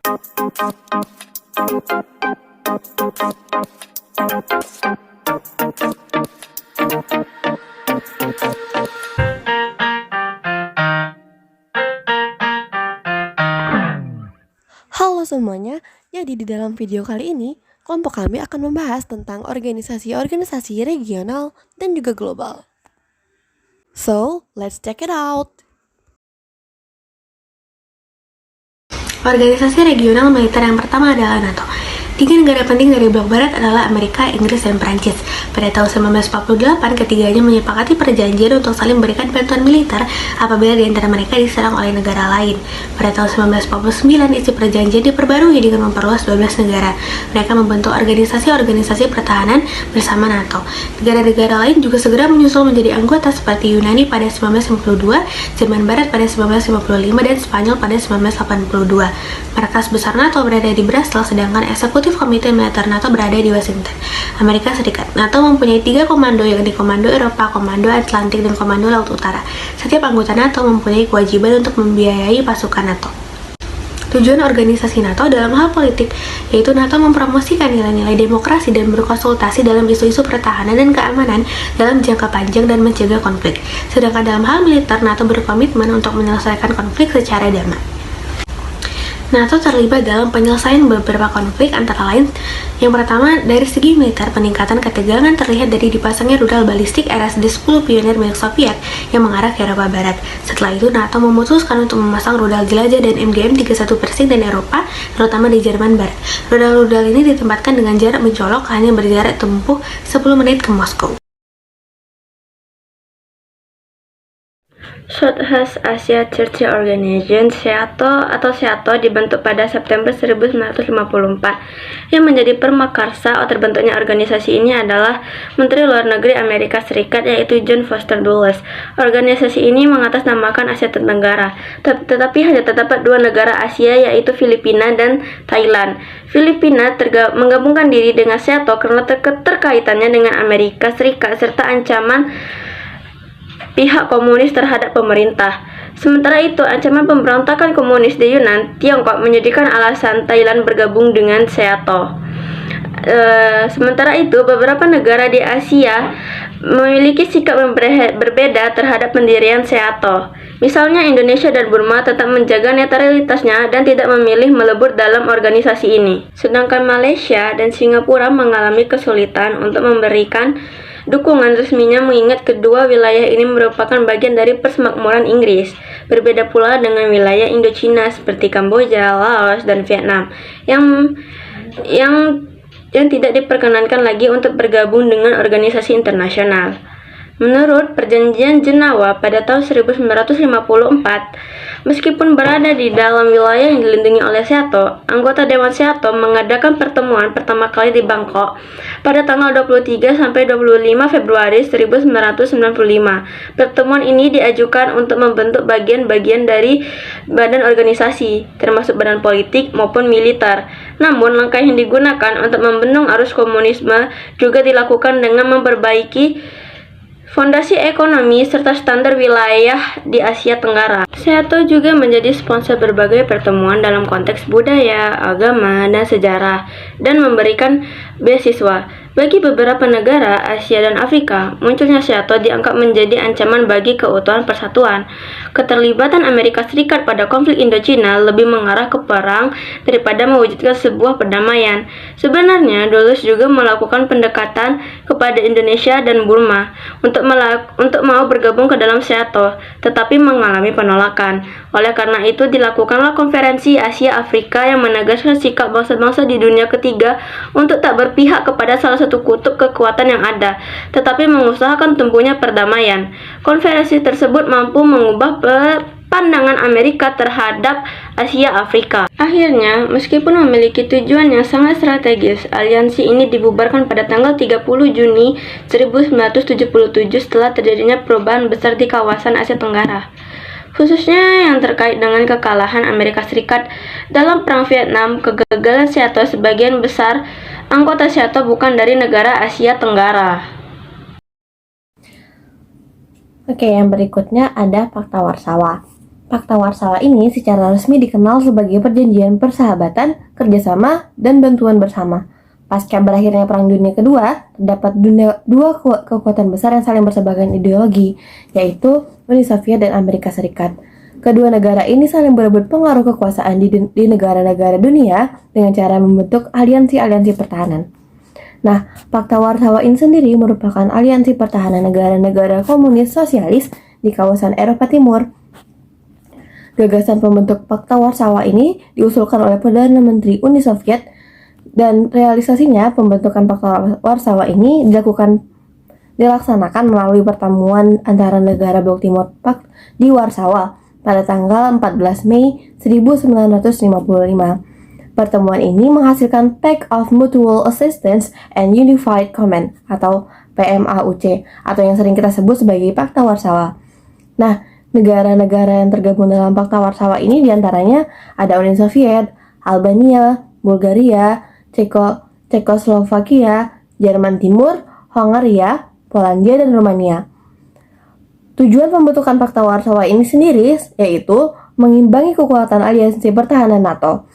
Halo semuanya, jadi di dalam video kali ini, kelompok kami akan membahas tentang organisasi-organisasi regional dan juga global. So, let's check it out! Organisasi regional militer yang pertama adalah NATO. Tiga negara penting dari blok barat adalah Amerika, Inggris, dan Prancis. Pada tahun 1948, ketiganya menyepakati perjanjian untuk saling memberikan bantuan militer apabila di antara mereka diserang oleh negara lain. Pada tahun 1949, isi perjanjian diperbarui dengan memperluas 12 negara. Mereka membentuk organisasi-organisasi pertahanan bersama NATO. Negara-negara lain juga segera menyusul menjadi anggota seperti Yunani pada 1952, Jerman Barat pada 1955, dan Spanyol pada 1982. Markas besar NATO berada di Brussels, sedangkan eksekutif Komite Militer NATO berada di Washington, Amerika Serikat. NATO mempunyai 3 komando, yakni Komando Eropa, Komando Atlantik, dan Komando Laut Utara. Setiap anggota NATO mempunyai kewajiban untuk membiayai pasukan NATO. Tujuan organisasi NATO dalam hal politik yaitu NATO mempromosikan nilai-nilai demokrasi dan berkonsultasi dalam isu-isu pertahanan dan keamanan dalam jangka panjang dan mencegah konflik. Sedangkan dalam hal militer, NATO berkomitmen untuk menyelesaikan konflik secara damai. NATO terlibat dalam penyelesaian beberapa konflik, antara lain yang pertama dari segi militer, peningkatan ketegangan terlihat dari dipasangnya rudal balistik RSD-10 Pioneer milik Soviet yang mengarah ke Eropa Barat. Setelah itu NATO memutuskan untuk memasang rudal jelajah dan MGM-31 Persing dan Eropa, terutama di Jerman Barat. Rudal-rudal ini ditempatkan dengan jarak mencolok, hanya berjarak tempuh 10 menit ke Moskow. Southeast Asia Treaty Organization (SEATO) dibentuk pada September 1954. Yang menjadi permakarsa terbentuknya organisasi ini adalah Menteri Luar Negeri Amerika Serikat, yaitu John Foster Dulles. Organisasi ini mengatasnamakan Asia Tenggara, tetapi hanya terdapat 2 negara Asia, yaitu Filipina dan Thailand. Filipina menggabungkan diri dengan SEATO karena keterkaitannya dengan Amerika Serikat serta ancaman pihak komunis terhadap pemerintah. Sementara itu, ancaman pemberontakan komunis di Yunan, Tiongkok menjadikan alasan Thailand bergabung dengan SEATO. Sementara itu, beberapa negara di Asia memiliki sikap berbeda terhadap pendirian SEATO. Misalnya, Indonesia dan Burma tetap menjaga netralitasnya dan tidak memilih melebur dalam organisasi ini. Sedangkan Malaysia dan Singapura mengalami kesulitan untuk memberikan dukungan resminya, mengingat kedua wilayah ini merupakan bagian dari persemakmuran Inggris. Berbeda pula dengan wilayah Indochina seperti Kamboja, Laos, dan Vietnam yang tidak diperkenankan lagi untuk bergabung dengan organisasi internasional. Menurut Perjanjian Jenawa pada tahun 1954, meskipun berada di dalam wilayah yang dilindungi oleh SEATO, anggota Dewan SEATO mengadakan pertemuan pertama kali di Bangkok pada tanggal 23 sampai 25 Februari 1995. Pertemuan ini diajukan untuk membentuk bagian-bagian dari badan organisasi, termasuk badan politik maupun militer. Namun, langkah yang digunakan untuk membendung arus komunisme juga dilakukan dengan memperbaiki fondasi ekonomi serta standar wilayah di Asia Tenggara. SEATO juga menjadi sponsor berbagai pertemuan dalam konteks budaya, agama, dan sejarah, dan memberikan beasiswa. Bagi beberapa negara Asia dan Afrika, munculnya SEATO dianggap menjadi ancaman bagi keutuhan persatuan. Keterlibatan Amerika Serikat pada konflik Indochina lebih mengarah ke perang daripada mewujudkan sebuah perdamaian. Sebenarnya, Dulles juga melakukan pendekatan kepada Indonesia dan Burma untuk mau bergabung ke dalam SEATO, tetapi mengalami penolakan. Oleh karena itu, dilakukanlah konferensi Asia Afrika yang menegaskan sikap bangsa-bangsa di dunia ketiga untuk tak berpihak kepada salah satu kutub kekuatan yang ada, tetapi mengusahakan tumbuhnya perdamaian. Konferensi tersebut mampu mengubah pandangan Amerika terhadap Asia Afrika. Akhirnya, meskipun memiliki tujuan yang sangat strategis, aliansi ini dibubarkan pada tanggal 30 Juni 1977 setelah terjadinya perubahan besar di kawasan Asia Tenggara, khususnya yang terkait dengan kekalahan Amerika Serikat dalam Perang Vietnam. Kegagalan SEATO, sebagian besar anggota SEATO bukan dari negara Asia Tenggara. Oke, yang berikutnya ada Fakta Warsawa. Fakta Warsawa ini secara resmi dikenal sebagai perjanjian persahabatan, kerjasama, dan bantuan bersama. Pasca berakhirnya Perang Dunia Kedua, terdapat dua kekuatan besar yang saling berseberangan ideologi, yaitu Uni Soviet dan Amerika Serikat. Kedua negara ini saling berebut pengaruh kekuasaan di negara-negara dunia dengan cara membentuk aliansi-aliansi pertahanan. Nah, Fakta Warsawa ini sendiri merupakan aliansi pertahanan negara-negara komunis sosialis di kawasan Eropa Timur. Gagasan pembentuk Fakta Warsawa ini diusulkan oleh Perdana Menteri Uni Soviet dan realisasinya pembentukan Fakta Warsawa ini dilaksanakan melalui pertemuan antara negara Blok Timur Pak di Warsawa pada tanggal 14 Mei 1955. Pertemuan ini menghasilkan Pact of Mutual Assistance and Unified Command atau PMAUC atau yang sering kita sebut sebagai Fakta Warsawa. Nah, negara-negara yang tergabung dalam Fakta Warsawa ini diantaranya ada Uni Soviet, Albania, Bulgaria, Cekoslovakia, Jerman Timur, Hongaria, Polandia, dan Rumania. Tujuan pembentukan Fakta Warsawa ini sendiri yaitu mengimbangi kekuatan aliansi pertahanan NATO.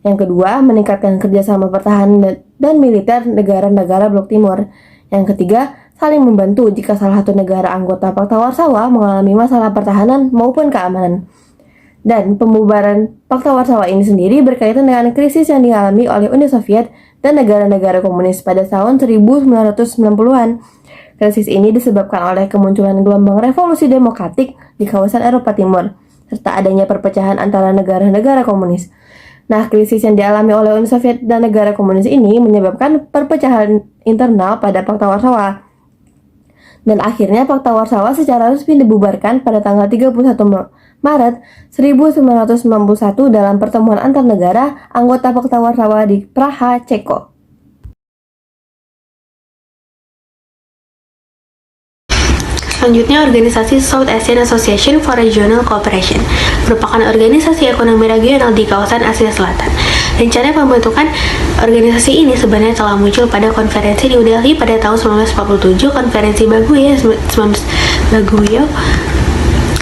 Yang kedua, meningkatkan kerjasama pertahanan dan militer negara-negara Blok Timur. Yang ketiga, saling membantu jika salah satu negara anggota Fakta Warsawa mengalami masalah pertahanan maupun keamanan. Dan pembubaran Fakta Warsawa ini sendiri berkaitan dengan krisis yang dialami oleh Uni Soviet dan negara-negara komunis pada tahun 1990-an. Krisis ini disebabkan oleh kemunculan gelombang revolusi demokratik di kawasan Eropa Timur, serta adanya perpecahan antara negara-negara komunis. Nah, krisis yang dialami oleh Uni Soviet dan negara komunis ini menyebabkan perpecahan internal pada Fakta Warsawa. Dan akhirnya Fakta Warsawa secara resmi dibubarkan pada tanggal 31 Maret 1991 dalam pertemuan antar negara anggota Fakta Warsawa di Praha, Ceko. Selanjutnya, organisasi South Asian Association for Regional Cooperation merupakan organisasi ekonomi regional di kawasan Asia Selatan. Rencana pembentukan organisasi ini sebenarnya telah muncul pada konferensi di New Delhi pada tahun 1947, konferensi Baguio.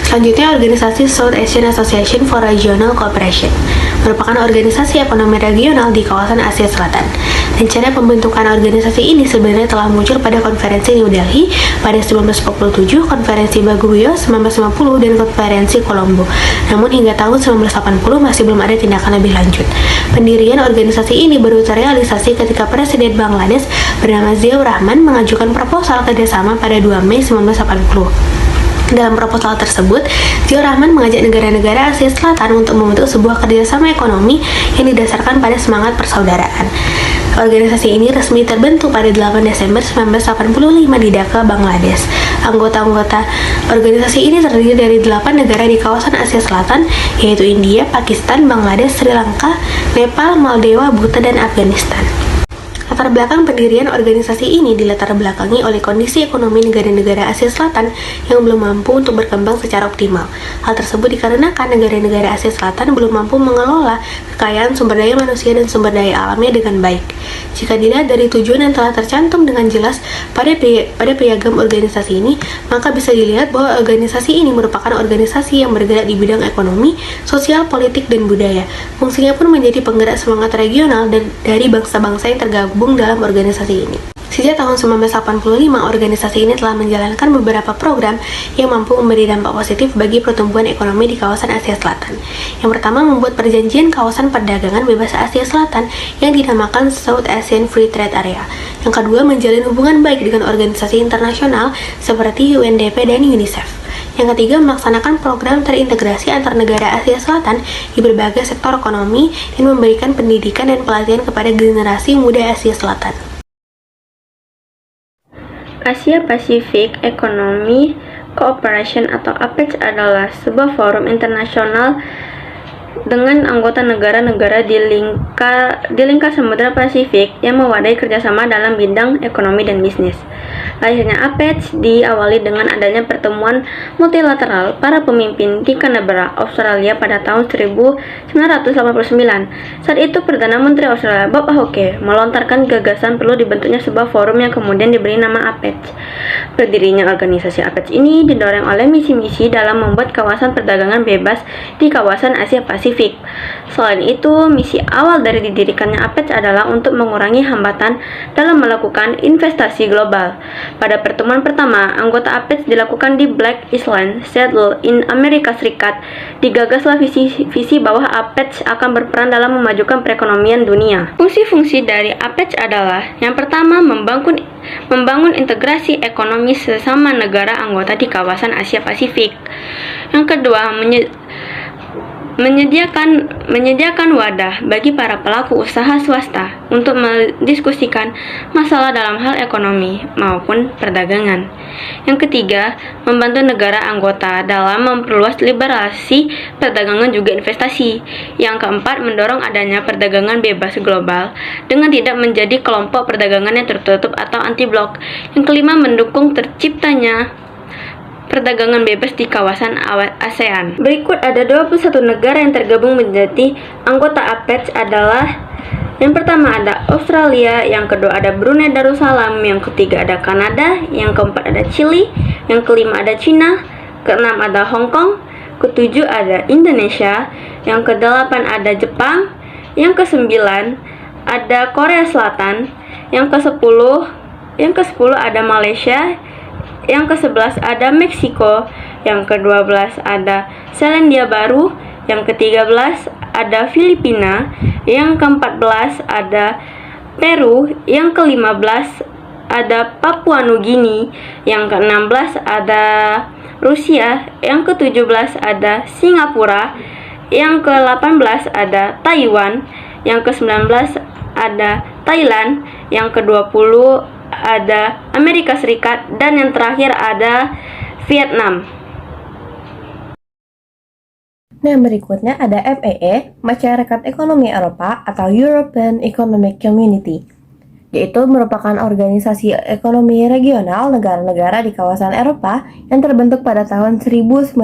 Selanjutnya, organisasi South Asian Association for Regional Cooperation merupakan organisasi ekonomi regional di kawasan Asia Selatan. Rencana pembentukan organisasi ini sebenarnya telah muncul pada konferensi New Delhi pada 1947, konferensi Baguio 1950, dan konferensi Colombo. Namun hingga tahun 1980 masih belum ada tindakan lebih lanjut. Pendirian organisasi ini baru terrealisasi ketika Presiden Bangladesh bernama Ziaur Rahman mengajukan proposal kerjasama pada 2 Mei 1980. Dalam proposal tersebut, Ziaur Rahman mengajak negara-negara Asia Selatan untuk membentuk sebuah kerjasama ekonomi yang didasarkan pada semangat persaudaraan. Organisasi ini resmi terbentuk pada 8 Desember 1985 di Dhaka, Bangladesh. Anggota-anggota organisasi ini terdiri dari 8 negara di kawasan Asia Selatan, yaitu India, Pakistan, Bangladesh, Sri Lanka, Nepal, Maldives, Bhutan, dan Afghanistan. Latar belakang pendirian organisasi ini dilatar belakangi oleh kondisi ekonomi negara-negara Asia Selatan yang belum mampu untuk berkembang secara optimal. Hal tersebut dikarenakan negara-negara Asia Selatan belum mampu mengelola kekayaan sumber daya manusia dan sumber daya alamnya dengan baik. Jika dilihat dari tujuan yang telah tercantum dengan jelas pada piagam organisasi ini, maka bisa dilihat bahwa organisasi ini merupakan organisasi yang bergerak di bidang ekonomi, sosial, politik, dan budaya. Fungsinya pun menjadi penggerak semangat regional dan dari bangsa-bangsa yang tergabung dalam organisasi ini. Sejak tahun 1985, organisasi ini telah menjalankan beberapa program yang mampu memberi dampak positif bagi pertumbuhan ekonomi di kawasan Asia Selatan. Yang pertama, membuat perjanjian kawasan perdagangan bebas Asia Selatan yang dinamakan South Asian Free Trade Area. Yang kedua, menjalin hubungan baik dengan organisasi internasional seperti UNDP dan UNICEF. Yang ketiga, melaksanakan program terintegrasi antar negara Asia Selatan di berbagai sektor ekonomi dan memberikan pendidikan dan pelatihan kepada generasi muda Asia Selatan. Asia Pacific Economic Cooperation atau APEC adalah sebuah forum internasional dengan anggota negara-negara di lingkar Samudra Pasifik yang mewadai kerjasama dalam bidang ekonomi dan bisnis. Lahirnya APEC diawali dengan adanya pertemuan multilateral para pemimpin di Canberra, Australia pada tahun 1989. Saat itu Perdana Menteri Australia Bob Hawke melontarkan gagasan perlu dibentuknya sebuah forum yang kemudian diberi nama APEC. Berdirinya organisasi APEC ini didorong oleh misi-misi dalam membuat kawasan perdagangan bebas di kawasan Asia Pasifik. Selain itu, misi awal dari didirikannya APEC adalah untuk mengurangi hambatan dalam melakukan investasi global. Pada pertemuan pertama, anggota APEC dilakukan di Black Island, Seattle, Amerika Serikat. Digagaslah visi bahwa APEC akan berperan dalam memajukan perekonomian dunia. Fungsi-fungsi dari APEC adalah yang pertama, membangun integrasi ekonomi sesama negara anggota di kawasan Asia Pasifik. Yang kedua, menyediakan wadah bagi para pelaku usaha swasta untuk mendiskusikan masalah dalam hal ekonomi maupun perdagangan. Yang ketiga, membantu negara anggota dalam memperluas liberalisasi perdagangan juga investasi. Yang keempat, mendorong adanya perdagangan bebas global dengan tidak menjadi kelompok perdagangan yang tertutup atau anti-blok. Yang kelima, mendukung terciptanya perdagangan bebas di kawasan ASEAN. Berikut ada 21 negara yang tergabung menjadi anggota APEC adalah: yang pertama ada Australia, yang kedua ada Brunei Darussalam, yang ketiga ada Kanada, yang keempat ada Chili, yang kelima ada Cina, keenam ada Hong Kong, ketujuh ada Indonesia, yang kedelapan ada Jepang, yang kesembilan ada Korea Selatan, yang ke-10 ada Malaysia, yang ke-11 ada Meksiko, yang ke-12 ada Selandia Baru, yang ke-13 ada Filipina, yang ke-14 ada Peru, yang ke-15 ada Papua Nugini, yang ke-16 ada Rusia, yang ke-17 ada Singapura, yang ke-18 ada Taiwan, yang ke-19 ada Thailand, yang ke-20 ada Amerika Serikat, dan yang terakhir ada Vietnam. Nah, berikutnya ada MEE, Masyarakat Ekonomi Eropa atau European Economic Community, yaitu merupakan organisasi ekonomi regional negara-negara di kawasan Eropa yang terbentuk pada tahun 1957.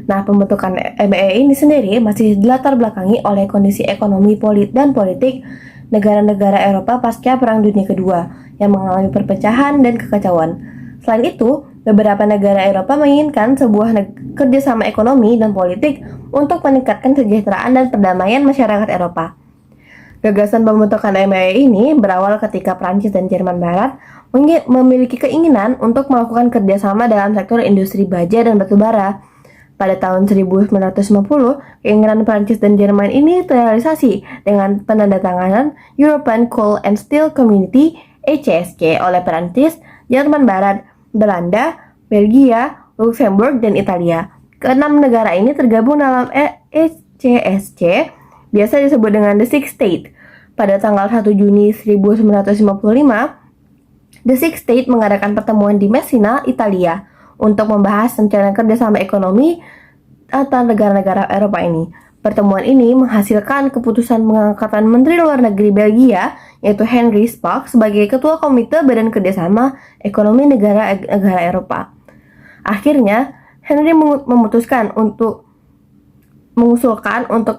Nah, pembentukan MEE ini sendiri masih dilatar belakangi oleh kondisi ekonomi dan politik negara-negara Eropa pasca Perang Dunia Kedua yang mengalami perpecahan dan kekacauan. Selain itu, beberapa negara Eropa menginginkan sebuah kerjasama ekonomi dan politik untuk meningkatkan kesejahteraan dan perdamaian masyarakat Eropa. Gagasan pembentukan MEE ini berawal ketika Prancis dan Jerman Barat memiliki keinginan untuk melakukan kerjasama dalam sektor industri baja dan batubara. Pada tahun 1950, keinginan Prancis dan Jerman ini terrealisasi dengan penandatanganan European Coal and Steel Community (ECSC) oleh Prancis, Jerman Barat, Belanda, Belgia, Luxembourg, dan Italia. Keenam negara ini tergabung dalam ECSC, biasa disebut dengan The Six States. Pada tanggal 1 Juni 1955, The Six States mengadakan pertemuan di Messina, Italia, untuk membahas rencana kerjasama ekonomi antar negara-negara Eropa ini. Pertemuan ini menghasilkan keputusan pengangkatan Menteri Luar Negeri Belgia, yaitu Henry Spaak, sebagai Ketua Komite Badan Kerjasama Ekonomi Negara-negara Eropa. Akhirnya, Henry mengusulkan untuk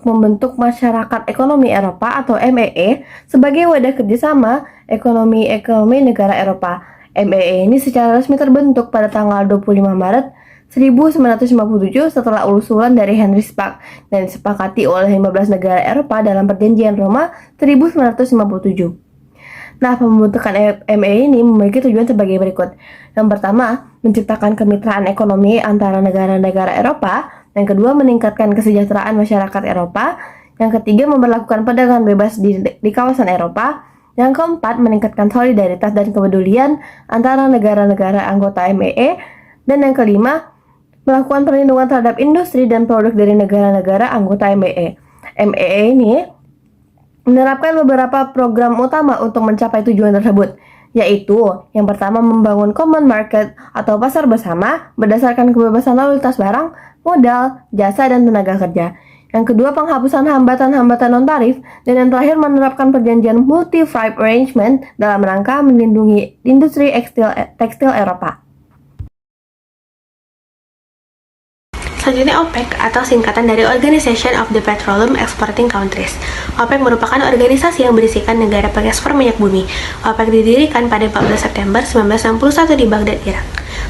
membentuk Masyarakat Ekonomi Eropa atau MEE sebagai wadah kerjasama ekonomi negara Eropa. MEE ini secara resmi terbentuk pada tanggal 25 Maret 1957 setelah usulan dari Henry Spaak dan disepakati oleh 15 negara Eropa dalam Perjanjian Roma 1957. Nah, pembentukan MEE ini memiliki tujuan sebagai berikut. Yang pertama, menciptakan kemitraan ekonomi antara negara-negara Eropa. Yang kedua, meningkatkan kesejahteraan masyarakat Eropa. Yang ketiga, memperlakukan perdagangan bebas di kawasan Eropa. Yang keempat, meningkatkan solidaritas dan kepedulian antara negara-negara anggota MEE. Dan yang kelima, melakukan perlindungan terhadap industri dan produk dari negara-negara anggota MEE. MEE ini menerapkan beberapa program utama untuk mencapai tujuan tersebut, yaitu yang pertama, membangun common market atau pasar bersama berdasarkan kebebasan lalu lintas barang, modal, jasa, dan tenaga kerja. Yang kedua, penghapusan hambatan-hambatan non-tarif. Dan yang terakhir, menerapkan perjanjian multi-five arrangement dalam rangka melindungi industri tekstil Eropa. Selanjutnya OPEC atau singkatan dari Organization of the Petroleum Exporting Countries. OPEC merupakan organisasi yang berisikan negara pengekspor minyak bumi. OPEC didirikan pada 14 September 1961 di Baghdad, Irak.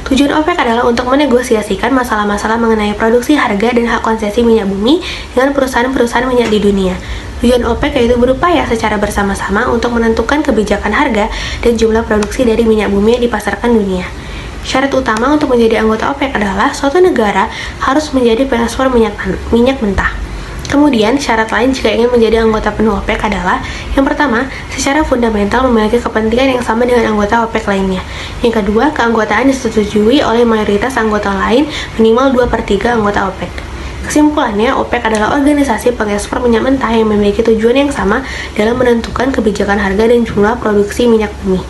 Tujuan OPEC adalah untuk menegosiasikan masalah-masalah mengenai produksi, harga, dan hak konsesi minyak bumi dengan perusahaan-perusahaan minyak di dunia. Tujuan OPEC yaitu berupaya secara bersama-sama untuk menentukan kebijakan harga dan jumlah produksi dari minyak bumi yang dipasarkan dunia. Syarat utama untuk menjadi anggota OPEC adalah suatu negara harus menjadi pengekspor minyak mentah. Kemudian, syarat lain jika ingin menjadi anggota penuh OPEC adalah yang pertama, secara fundamental memiliki kepentingan yang sama dengan anggota OPEC lainnya. Yang kedua, keanggotaan disetujui oleh mayoritas anggota lain minimal 2/3 anggota OPEC. Kesimpulannya, OPEC adalah organisasi pengekspor minyak mentah yang memiliki tujuan yang sama dalam menentukan kebijakan harga dan jumlah produksi minyak bumi.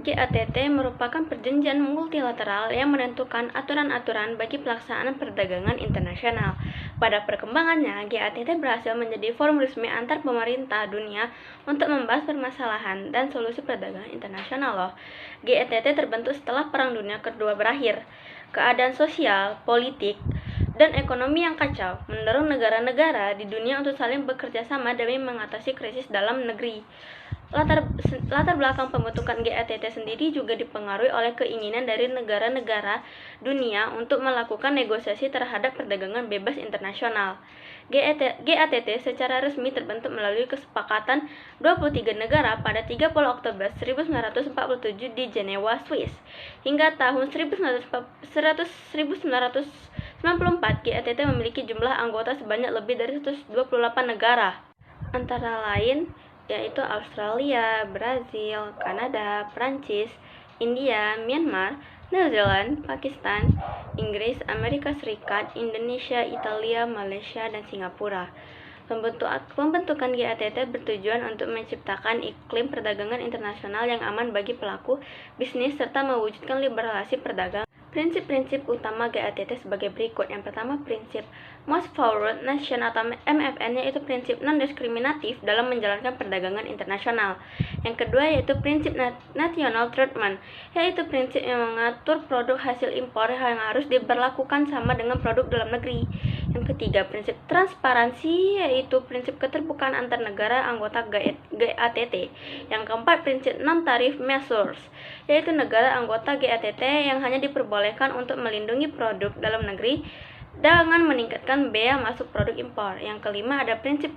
GATT merupakan perjanjian multilateral yang menentukan aturan-aturan bagi pelaksanaan perdagangan internasional. Pada perkembangannya, GATT berhasil menjadi forum resmi antar pemerintah dunia untuk membahas permasalahan dan solusi perdagangan internasional. GATT terbentuk setelah Perang Dunia Kedua berakhir. Keadaan sosial, politik, dan ekonomi yang kacau mendorong negara-negara di dunia untuk saling bekerja sama demi mengatasi krisis dalam negeri. Latar belakang pembentukan GATT sendiri juga dipengaruhi oleh keinginan dari negara-negara dunia untuk melakukan negosiasi terhadap perdagangan bebas internasional. GATT secara resmi terbentuk melalui kesepakatan 23 negara pada 30 Oktober 1947 di Jenewa, Swiss. Hingga tahun 1994, GATT memiliki jumlah anggota sebanyak lebih dari 128 negara, antara lain yaitu Australia, Brazil, Kanada, Prancis, India, Myanmar, New Zealand, Pakistan, Inggris, Amerika Serikat, Indonesia, Italia, Malaysia, dan Singapura. Pembentukan GATT bertujuan untuk menciptakan iklim perdagangan internasional yang aman bagi pelaku bisnis serta mewujudkan liberalisasi perdagangan. Prinsip-prinsip utama GATT sebagai berikut. Yang pertama, prinsip Most Favored Nation atau MFN, yaitu prinsip non-diskriminatif dalam menjalankan perdagangan internasional. Yang kedua yaitu prinsip National Treatment, yaitu prinsip yang mengatur produk hasil impor yang harus diberlakukan sama dengan produk dalam negeri. Yang ketiga, prinsip transparansi, yaitu prinsip keterbukaan antar negara anggota GATT. Yang keempat, prinsip non-tarif measures, yaitu negara anggota GATT yang hanya diperbolehkan untuk melindungi produk dalam negeri dengan meningkatkan bea masuk produk impor. Yang kelima, ada prinsip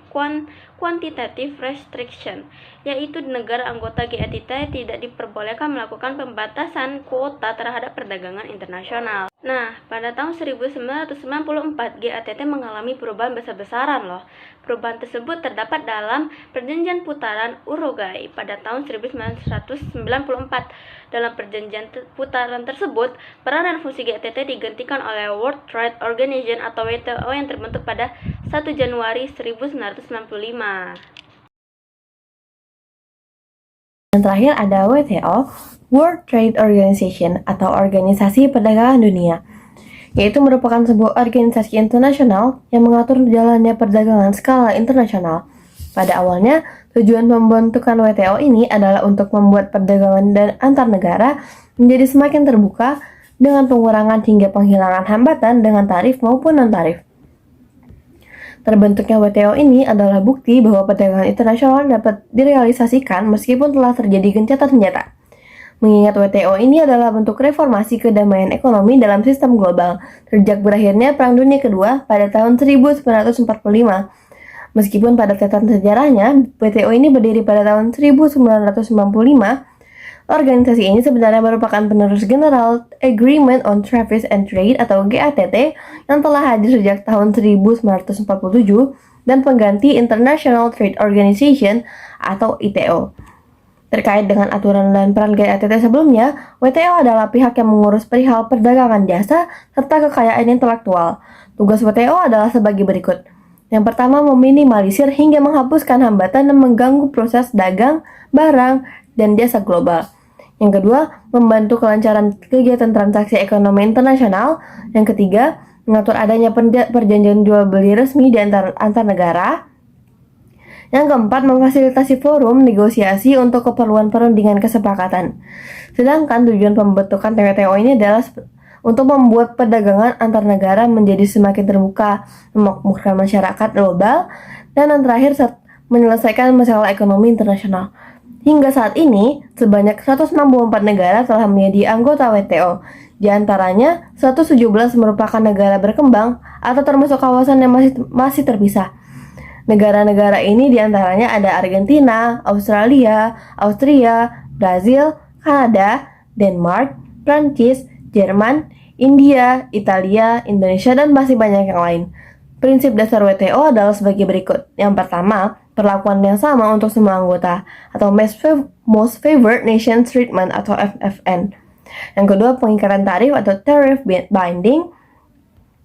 quantitative restriction, yaitu negara anggota GATT tidak diperbolehkan melakukan pembatasan kuota terhadap perdagangan internasional. Nah, pada tahun 1994, GATT mengalami perubahan besar-besaran loh. Perubahan tersebut terdapat dalam Perjanjian Putaran Uruguay pada tahun 1994. Dalam perjanjian putaran tersebut, peran dan fungsi GATT digantikan oleh World Trade Organization atau WTO yang terbentuk pada 1 Januari 1995. Yang terakhir ada WTO, World Trade Organization atau Organisasi Perdagangan Dunia, yaitu merupakan sebuah organisasi internasional yang mengatur jalannya perdagangan skala internasional. Pada awalnya, tujuan pembentukan WTO ini adalah untuk membuat perdagangan dan antar negara menjadi semakin terbuka dengan pengurangan hingga penghilangan hambatan dengan tarif maupun non-tarif. Terbentuknya WTO ini adalah bukti bahwa perdagangan internasional dapat direalisasikan meskipun telah terjadi gencatan senjata. Mengingat WTO ini adalah bentuk reformasi kedamaian ekonomi dalam sistem global sejak berakhirnya Perang Dunia Kedua pada tahun 1945. Meskipun pada catatan sejarahnya, WTO ini berdiri pada tahun 1995, organisasi ini sebenarnya merupakan penerus General Agreement on Trade and Trade atau GATT yang telah hadir sejak tahun 1947 dan pengganti International Trade Organization atau ITO. Terkait dengan aturan dan peran GATT sebelumnya, WTO adalah pihak yang mengurus perihal perdagangan jasa serta kekayaan intelektual. Tugas WTO adalah sebagai berikut. Yang pertama, meminimalisir hingga menghapuskan hambatan dan mengganggu proses dagang, barang, dan jasa global. Yang kedua, membantu kelancaran kegiatan transaksi ekonomi internasional. Yang ketiga, mengatur adanya perjanjian jual beli resmi di antar negara. Yang keempat, memfasilitasi forum negosiasi untuk keperluan perundingan kesepakatan. Sedangkan tujuan pembentukan WTO ini adalah untuk membuat perdagangan antar negara menjadi semakin terbuka, memakmurkan masyarakat global, dan yang terakhir menyelesaikan masalah ekonomi internasional. Hingga saat ini, sebanyak 164 negara telah menjadi anggota WTO. Di antaranya, 117 merupakan negara berkembang atau termasuk kawasan yang masih terpisah. Negara-negara ini diantaranya ada Argentina, Australia, Austria, Brazil, Kanada, Denmark, Prancis, Jerman, India, Italia, Indonesia, dan masih banyak yang lain. Prinsip dasar WTO adalah sebagai berikut. Yang pertama, perlakuan yang sama untuk semua anggota atau Most Favored Nation Treatment atau FFN. Yang kedua, pengingkatan tarif atau Tariff Binding.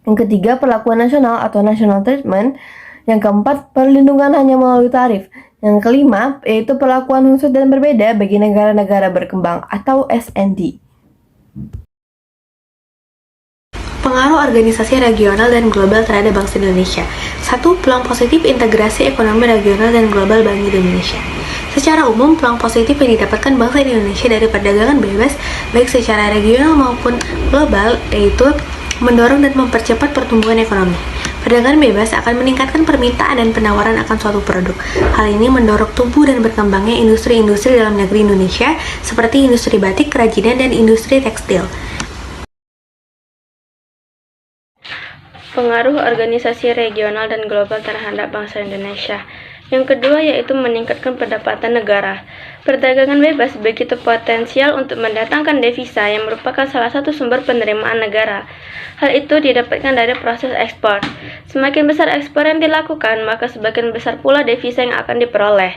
Yang ketiga, perlakuan nasional atau National Treatment. Yang keempat, perlindungan hanya melalui tarif. Yang kelima, yaitu perlakuan khusus dan berbeda bagi negara-negara berkembang atau SND. Pengaruh organisasi regional dan global terhadap bangsa Indonesia. 1. Peluang positif integrasi ekonomi regional dan global bagi Indonesia. Secara umum, peluang positif yang didapatkan bangsa Indonesia dari perdagangan bebas, baik secara regional maupun global, yaitu mendorong dan mempercepat pertumbuhan ekonomi. Perdagangan bebas akan meningkatkan permintaan dan penawaran akan suatu produk. Hal ini mendorong tumbuh dan berkembangnya industri-industri dalam negeri Indonesia, seperti industri batik, kerajinan, dan industri tekstil. Pengaruh organisasi regional dan global terhadap bangsa Indonesia. Yang kedua yaitu meningkatkan pendapatan negara. Perdagangan bebas begitu potensial untuk mendatangkan devisa yang merupakan salah satu sumber penerimaan negara. Hal itu didapatkan dari proses ekspor. Semakin besar ekspor yang dilakukan, maka semakin besar pula devisa yang akan diperoleh.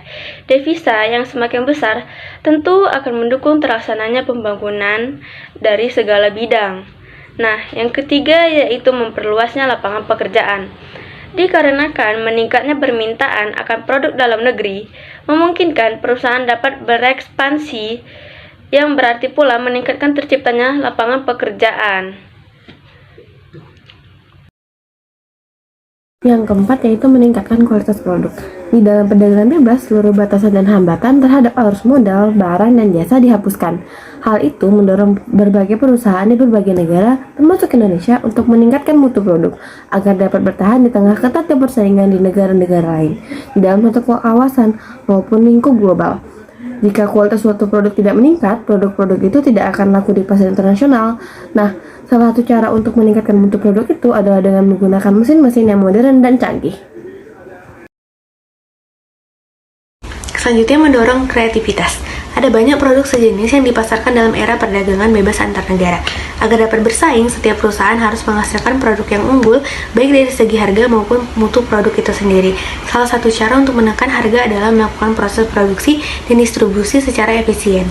Devisa yang semakin besar tentu akan mendukung terlaksananya pembangunan dari segala bidang. Nah, yang ketiga yaitu memperluasnya lapangan pekerjaan. Dikarenakan meningkatnya permintaan akan produk dalam negeri, memungkinkan perusahaan dapat berekspansi, yang berarti pula meningkatkan terciptanya lapangan pekerjaan. Yang keempat yaitu meningkatkan kualitas produk. Di dalam perdagangan bebas, seluruh batasan dan hambatan terhadap arus modal, barang, dan jasa dihapuskan. Hal itu mendorong berbagai perusahaan di berbagai negara, termasuk Indonesia, untuk meningkatkan mutu produk, agar dapat bertahan di tengah ketatnya persaingan di negara-negara lain, di dalam satu kawasan maupun lingkup global. Jika kualitas suatu produk tidak meningkat, produk-produk itu tidak akan laku di pasar internasional. Nah, salah satu cara untuk meningkatkan mutu produk itu adalah dengan menggunakan mesin-mesin yang modern dan canggih. Selanjutnya, mendorong kreativitas. Ada banyak produk sejenis yang dipasarkan dalam era perdagangan bebas antar negara. Agar dapat bersaing, setiap perusahaan harus menghasilkan produk yang unggul, baik dari segi harga maupun mutu produk itu sendiri. Salah satu cara untuk menekan harga adalah melakukan proses produksi dan distribusi secara efisien.